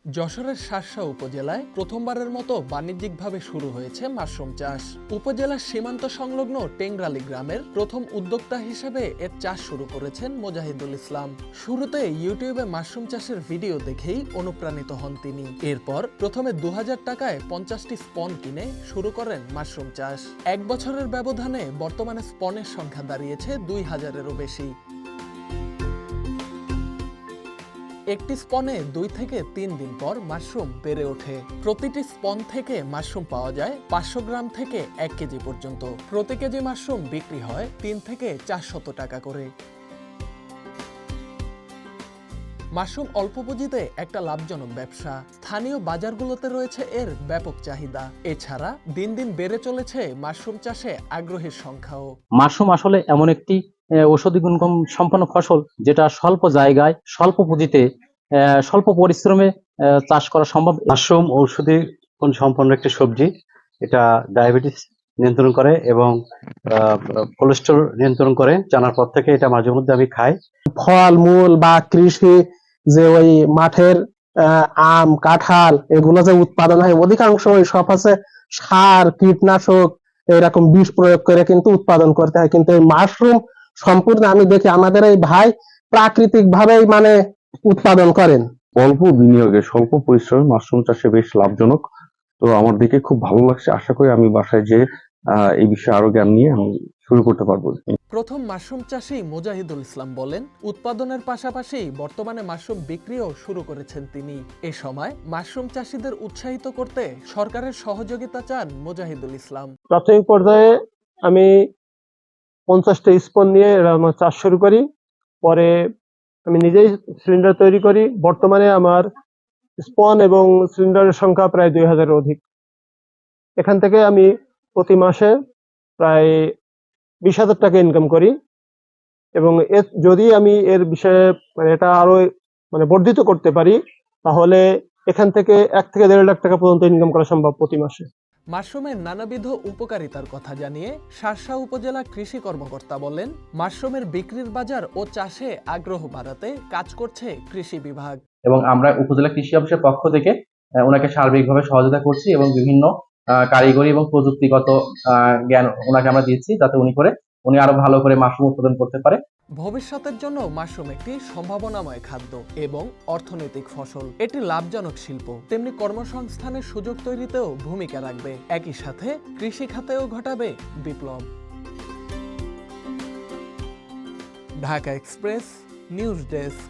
যশোরের শার্শা উপজেলায় প্রথমবারের মতো বাণিজ্যিকভাবে শুরু হয়েছে মাশরুম চাষ। উপজেলার সীমান্ত সংলগ্ন টেংরালী গ্রামের প্রথম উদ্যোক্তা হিসেবে এর চাষ শুরু করেছেন মোজাহিদুল ইসলাম। শুরুতে ইউটিউবে মাশরুম চাষের ভিডিও দেখেই অনুপ্রাণিত হন তিনি। এরপর প্রথমে 2000 টাকায় 50টি স্পন কিনে শুরু করেন মাশরুম চাষ। 1 বছরের ব্যবধানে বর্তমানে স্পনের সংখ্যা দাঁড়িয়েছে 2000-এরও বেশি। একটি স্পনে 2 থেকে 3 দিন পর মাশরুম বেড়ে ওঠে। প্রতিটি স্পন থেকে মাশরুম পাওয়া যায় 500 গ্রাম থেকে 1 কেজি পর্যন্ত। প্রতি কেজি মাশরুম বিক্রি হয় 3 থেকে 400 টাকা করে। মাশরুম অল্প পুঁজিতে একটা লাভজনক ব্যবসা। স্থানীয় বাজারগুলোতে রয়েছে এর ব্যাপক চাহিদা। এছাড়া দিন দিন বেড়ে চলেছে মাশরুম চাষে আগ্রহীর সংখ্যাও। মাশরুম আসলে এমন একটি ঔষধি গুণগম সম্পন্ন ফসল, যেটা স্বল্প জায়গায় স্বল্প পুঁজিতে স্বল্প পরিশ্রমে চাষ করা সম্ভব। মাশরুম ঔষধি গুণ সম্পন্ন একটি সবজি। এটা ডায়াবেটিস নিয়ন্ত্রণ করে এবং কোলেস্টেরল নিয়ন্ত্রণ করে। জানার পর থেকে এটা মাঝে মধ্যে আমি খাই। ফল মূল বা কৃষি যে ওই মাঠের আম কাঁঠাল এগুলো যে উৎপাদন হয়, অধিকাংশ সব আছে সার কীটনাশক এরকম বিষ প্রয়োগ করে কিন্তু উৎপাদন করতে হয়। কিন্তু এই মাশরুম সম্পূর্ণ আমি দেখি আমাদের এই ভাই প্রাকৃতিক ভাবেই মানে উৎপাদন করেন। অল্প বিনিয়োগে স্বল্প পরিশ্রমে মাশরুম চাষে বেশ লাভজনক। তো আমার দেখে খুব ভালো লাগছে। আশা করি আমি বাসায় যে এই বিষয়ে আরো জ্ঞান নিয়ে আমি শুরু করতে পারবো। প্রথম মাশরুম চাষী মোজাহিদুল ইসলাম বলেন, উৎপাদনের পাশাপাশি বর্তমানে মাশরুম বিক্রিও শুরু করেছেন তিনি। এ সময় মাশরুম চাষীদের উৎসাহিত করতে সরকারের সহযোগিতা চান মোজাহিদুল ইসলাম। প্রাথমিক পর্যায়ে আমি 50টা স্পন নিয়ে চাষ শুরু করি। পরে আমি নিজেই সিলিন্ডার তৈরি করি। বর্তমানে আমার স্পন এবং সিলিন্ডারের সংখ্যা প্রায় 2000-এর অধিক। এখান থেকে আমি প্রতি মাসে প্রায় 20,000 টাকা ইনকাম করি এবং যদি আমি এর বিষয়ে এটা আরো বর্ধিত করতে পারি, তাহলে এখান থেকে 1 থেকে 1.5 লাখ টাকা পর্যন্ত ইনকাম করা সম্ভব প্রতি মাসে। মাশরুমের নানাবিধ উপকারিতার কথা জানিয়ে শার্শা উপজেলা কৃষি কর্মকর্তা বলেন, মাশরুমের বিক্রির বাজার ও চাষে আগ্রহ বাড়াতে কাজ করছে কৃষি বিভাগ। এবং আমরা উপজেলা কৃষি অফিসের পক্ষ থেকে ওনাকে সার্বিকভাবে সহযোগিতা করছি এবং বিভিন্ন কারিগরি এবং প্রযুক্তিগত জ্ঞান ওনাকে আমরা দিচ্ছি, যাতে উনি আরো ভালো করে মাশরুম উৎপাদন করতে পারে। ভবিষ্যতের জন্য মাশরুম একটি সম্ভাবনাময় খাদ্য এবং অর্থনৈতিক ফসল। এটি লাভজনক শিল্প, তেমনি কর্মসংস্থানের সুযোগ তৈরিতেও ভূমিকা রাখবে। একই সাথে কৃষি খাতেও ঘটাবে বিপ্লব। Dhaka express news desk.